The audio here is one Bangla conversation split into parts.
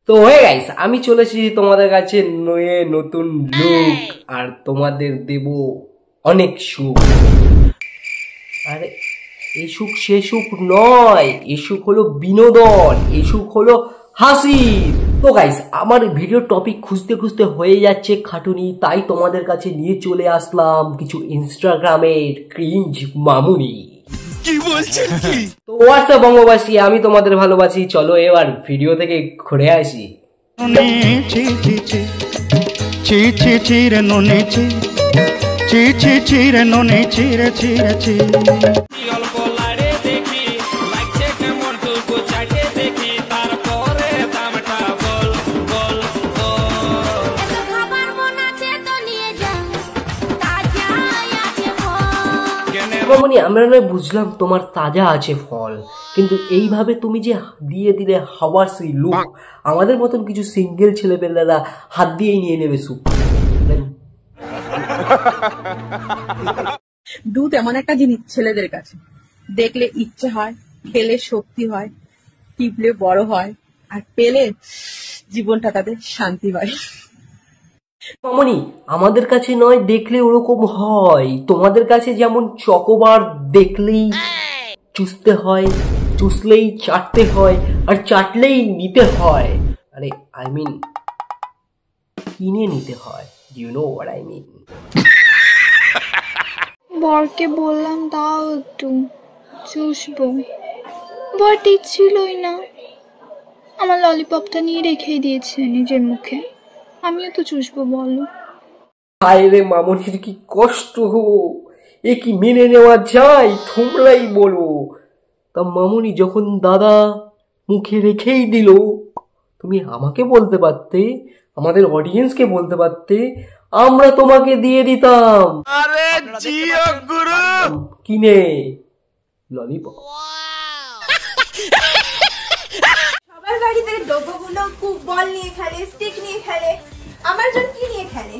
তো হয়ে গাইস, আমি চলে এসেছি তোমাদের কাছে নয়ে নতুন লুক, আর তোমাদের দেব অনেক সুখ। আরে এই সুখ সে সুখ নয়, এই সুখ হলো বিনোদন, এই সুখ হলো হাসি। তো গাইস, আমার ভিডিও টপিক খুঁজতে খুঁজতে হয়ে যাচ্ছে খাটুনি, তাই তোমাদের কাছে নিয়ে চলে আসলাম কিছু ইনস্টাগ্রামের ক্রিঞ্জ মামুনি। কি বলছেন কি? তো হোয়াটসঅ্যাপ বঙ্গবাসী, আমি তোমাদের ভালোবাসি। চলো এবার ভিডিও থেকে ঘুরে আসি। মামনি, আমরা নয় বুঝলাম তোমার তাজা আছে ফল, কিন্তু এইভাবে তুমি যে দিয়ে দিলে হাওয়াসি লুক, আমাদের মতন কিছু সিঙ্গেল ছেলেপেলেরা হাত দিয়েই নিয়ে নেবে সুখ। দুধ এমন একটা জিনিস, ছেলেদের কাছে দেখলে ইচ্ছে হয়, খেলে শক্তি হয়, টিপলে বড় হয়, আর পেলে জীবনটা তাদের শান্তি হয়। মামনি, আমাদের কাছে নয় দেখলে ওরকম হয়, তোমাদের কাছে যেমন চকোবার দেখলেই চুষতে হয়, চুষলেই চাটতে হয়, আর চাটলেই নিতে হয়। আরে আই মিন কিনে নিতে হয়। You know what I mean. বরকে বললাম দাও একটু চুষবো, বর দিচ্ছিলই না। আমার ললিপপটা নিয়ে রেখে দিয়েছে নিজের মুখে, আমিও তো চুষবো বলো। হায় রে মামনির কি কষ্ট, এ কি মেনে নেওয়া যায়? তোমরাই বলো। তা মামনি, যখন দাদা মুখে রেখেই দিল, তুমি আমাকে বলতে পারতে, আমাদের অডিয়েন্সকে বলতে পারতে, আমরা তোমাকে দিয়ে দিতাম। আরে জিও গুরু কিনে ললিপপ। সবার বাড়িতে ডোবোগুলো খুব বল নিয়ে খেলে, স্টিক নিয়ে খেলে, আমার জন্য কি নিয়ে খেলে?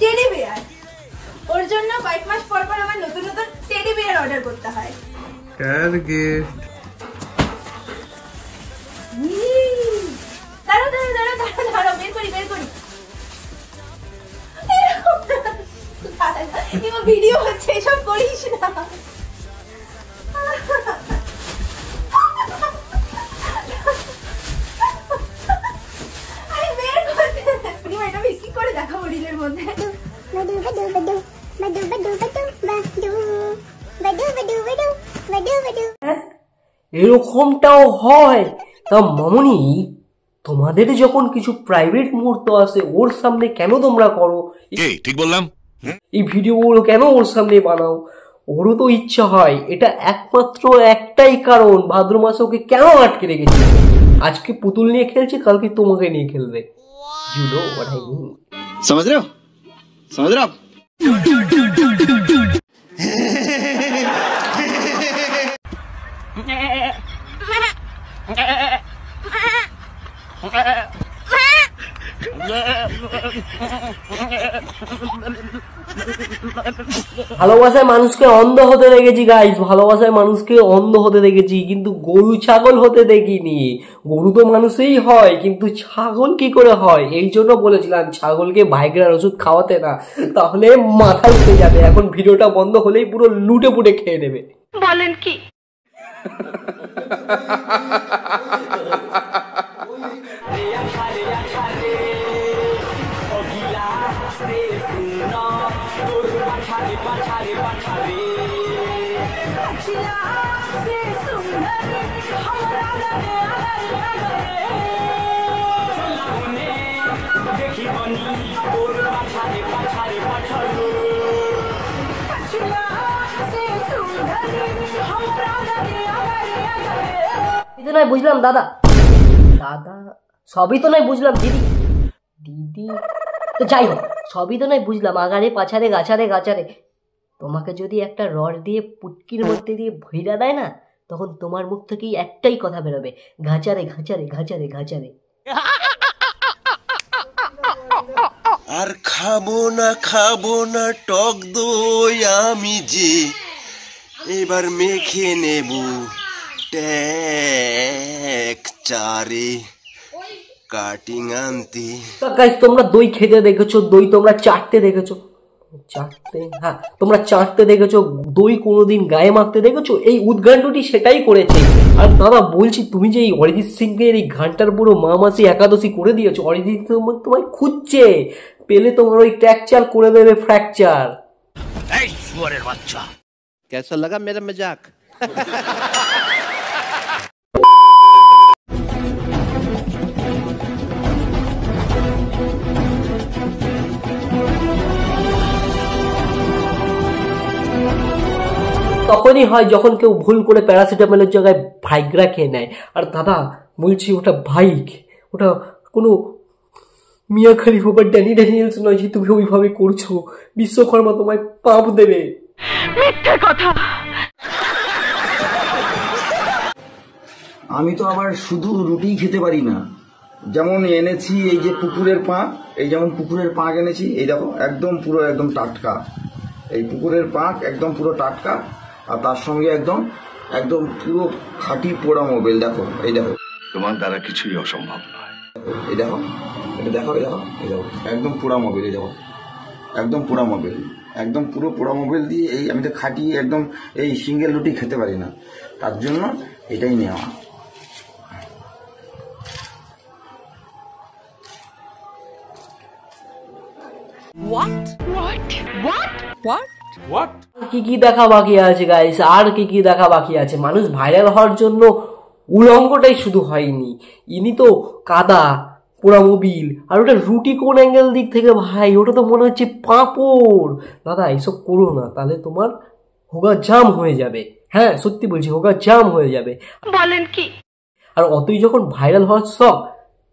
Teddy bear. ওর জন্য কয়েক মাস পর পর আমার নতুন নতুন টেডি বিয়ার অর্ডার করতে হয়। কার গিফট? দাঁড়াও দাঁড়াও দাঁড়াও দাঁড়াও দাঁড়াও, বের করি বের করি। এবার ভিডিও হচ্ছে, এসব করিস না। এরকমটাও হয়? তা মামনি, তোমাদের যখন কিছু প্রাইভেট মুহূর্ত আসে ওর সামনে কেন তোমরা করো? ঠিক বললাম? এই ভিডিওগুলো কেন ওর সামনে বানাও? ওরও তো ইচ্ছা হয়। এটা একমাত্র একটাই কারণ, ভাদ্র মাসে ওকে কেন আটকে রেখেছি। আজকে পুতুল নিয়ে খেলছে, কালকে তোমাকে নিয়ে খেলবে। You know what I mean? समझ रहे हो? समझ रहे हो आप? ভালোবাসায় মানুষকে অন্ধ হতে দেখেছি গাইস, ভালোবাসায় মানুষকে অন্ধ হতে দেখেছি, কিন্তু গরু ছাগল হতে দেখিনি। গরু তো মানুষই হয়, কিন্তু ছাগল কি করে হয়? এই জন্য বলেছিলাম ছাগলকে ভাইগ্রার ওষুধ খাওয়াতে না, তাহলে মাথা উঠে যাবে। এখন ভিডিওটা বন্ধ হলেই পুরো লুটে পুটে খেয়ে নেবে। বলেন কি? বুঝলাম দাদা, দাদা সবই তো নয় বুঝলাম, দিদি দিদি তো যাই হোক, সবই তো নয় বুঝলাম, আগারে পাছারে গাছারে গাছারে। তোমাকে যদি একটা রড দিয়ে পুটকির মধ্যে দিয়ে ভইরা দেয় না, তখন তোমার মুখ থেকেই একটাই কথা বেরোবে, ঘাচারে ঘাচারে ঘাচারে ঘাচারে। আর খাবো না টক দই আমি যে, এবার মেখে নেব ট্যাক চারে। কাটিং আনতে। তা গাইস তোমরা দই খেতে দেখেছো, দই তোমরা চাটতে দেখেছো, হ্যাঁ তোমরা চাটতে দেখেছো, দই কোনোদিন গায়ে মাখতে দেখেছো? এই উদ্গান্ডটি সেটাই করেছে। আর দাদা বলছি, তুমি যে এই অরিজিৎ সিং এর এই গানটার পুরো মা মাসি একাদশী করে দিয়েছো, অরিজিৎ তোমায় খুঁজছে, পেলে তোমার ওই ট্র্যাকচার করে দেবে ফ্র্যাকচার। कैसा लगा मेरा मजाक? তখনই হয় যখন কেউ ভুল করে প্যারাসিটামলের জায়গায় ভাইগ্রা খেয়ে নেয়। আর দাদা বলছি, ওটা বাইক, ওটা কোনো মিয়া খলিফা বা ড্যানি ড্যানিয়েলস নয় যে তুমি ওইভাবে করছো। বিশ্বকর্মা তোমায় পাপ দেবে। আমি তো আবার শুধু রুটিই খেতে পারি না, যেমন এনেছি এই যে পুকুরের পাঁক, এই যেমন পুকুরের পাঁক এনেছি, এই দেখো একদম পুরো একদম টাটকা, এই পুকুরের পাঁক একদম পুরো টাটকা, আর তার সঙ্গে একদম একদম পুরো খাঁটি পোড়া মোবাইল। দেখো এই দেখো, তোমার দ্বারা কিছুই অসম্ভব নয়। এই দেখো, এটা দেখো, এই দেখো, এই দেখো একদম পোড়া মোবাইল, এই দেখো একদম পোড়া মোবাইল, একদম পুরো পোড়া মোবাইল দিয়ে এই আমি তো খাঁটি একদম এই সিঙ্গেল রুটি খেতে পারি না, তার জন্য এটাই নেওয়া। কি কি দেখা বাকি আছে গাইস, আর কি কি দেখা বাকি আছে? মানুষ ভাইরাল হওয়ার জন্য উলঙ্গটাই শুধু হয়নি, ইনি তো কাদা পোড়া মোবিল। আর ওটা রুটি কোন অ্যাঙ্গেল দিক থেকে ভাই, ওটা তো মনে হচ্ছে পাঁপড়। দাদা এইসব করো না, তাহলে তোমার হোগা জাম হয়ে যাবে। হ্যাঁ সত্যি বলছি, হোগা জাম হয়ে যাবে। বলেন কি? আর অতই যখন ভাইরাল হওয়ার সব,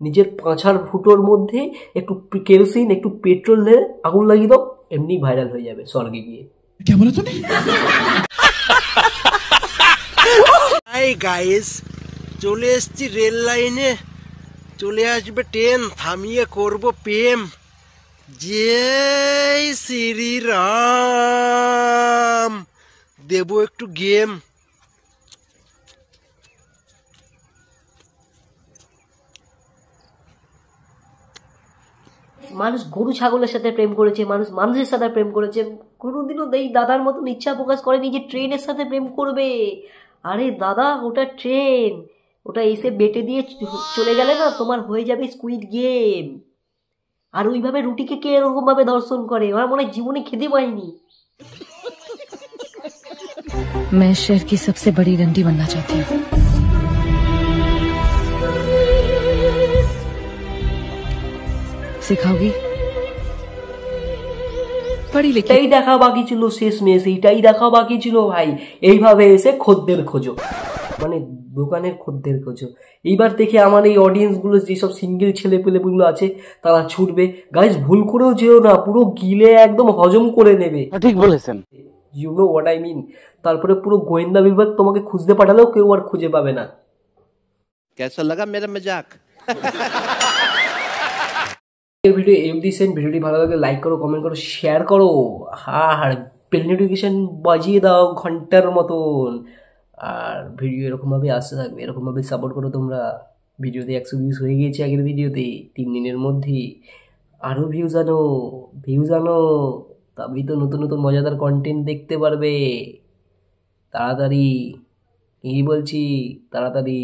নিজের পাঁচার ফুটোর মধ্যে একটু কেরোসিন একটু পেট্রোল দিয়ে আগুন লাগিয়ে দাও, এমনি ভাইরাল হয়ে যাবে স্বর্গে গিয়ে। হাই গাইস, চলে এসছি রেল লাইনে, চলে আসবে ট্রেন, থামিয়ে করব প্রেম। জয় শ্রীরাম, দেবো একটু গেম। মানুষ গরু ছাগলের সাথে প্রেম করেছে, মানুষ মানুষের সাথে প্রেম করেছে, কোনোদিনও এই দাদার মতন ইচ্ছা প্রকাশ করেনি যে ট্রেনের সাথে প্রেম করবে। আরে দাদা ওটা ট্রেন, ওটা এসে বেটে দিয়ে চলে গেলে না তোমার হয়ে যাবে স্কুইড গেম। আর ওইভাবে রুটিকে কে এরকম ভাবে দর্শন করে? আমার মনে হয় জীবনে খেতে পাইনি। मैं शहर की सबसे बड़ी रंडी बनना चाहती हूँ। सिखाओगी? पढ़ी लिखी। এটাই দেখা বাকি ছিল শেষমেশ, এইটাই দেখা বাকি ছিল ভাই। এইভাবে এসে খদ্দের খোঁজো, মানে দোকানের খদ্দের খোঁজো। এইবার দেখে আমার এই অডিয়েন্স গুলো যেসব সিঙ্গেল ছেলে পেলেগুলো আছে তারা ছুটবে। গাইস ভুল করেও যেও না, পুরো গিলে একদম হজম করে নেবে। ঠিক বলেছেন, you know what I mean. তারপরে পুরো গোয়েন্দা বিভাগ তোমাকে খুঁজতে পাঠালেও কেউ আর খুঁজে পাবে না। कैसा लगा मेरा मजाक? এই ভিডিও এফডি সেন্ড, ভিডিওটি ভালো লাগে লাইক করো, কমেন্ট করো, শেয়ার করো, আর বেল নোটিফিকেশন বাজিয়ে দাও ঘন্টার মতন। আর ভিডিও এরকমভাবে আসতে থাকবে, এরকমভাবে সাপোর্ট করো তোমরা। ভিডিওতে 100 ভিউজ হয়ে গিয়েছে আগের ভিডিওতে 3 দিনের মধ্যে। আরও ভিউজ আনো, তবেই তো নতুন নতুন মজাদার কন্টেন্ট দেখতে পারবে। তাড়াতাড়ি এই বলছি, তাড়াতাড়ি।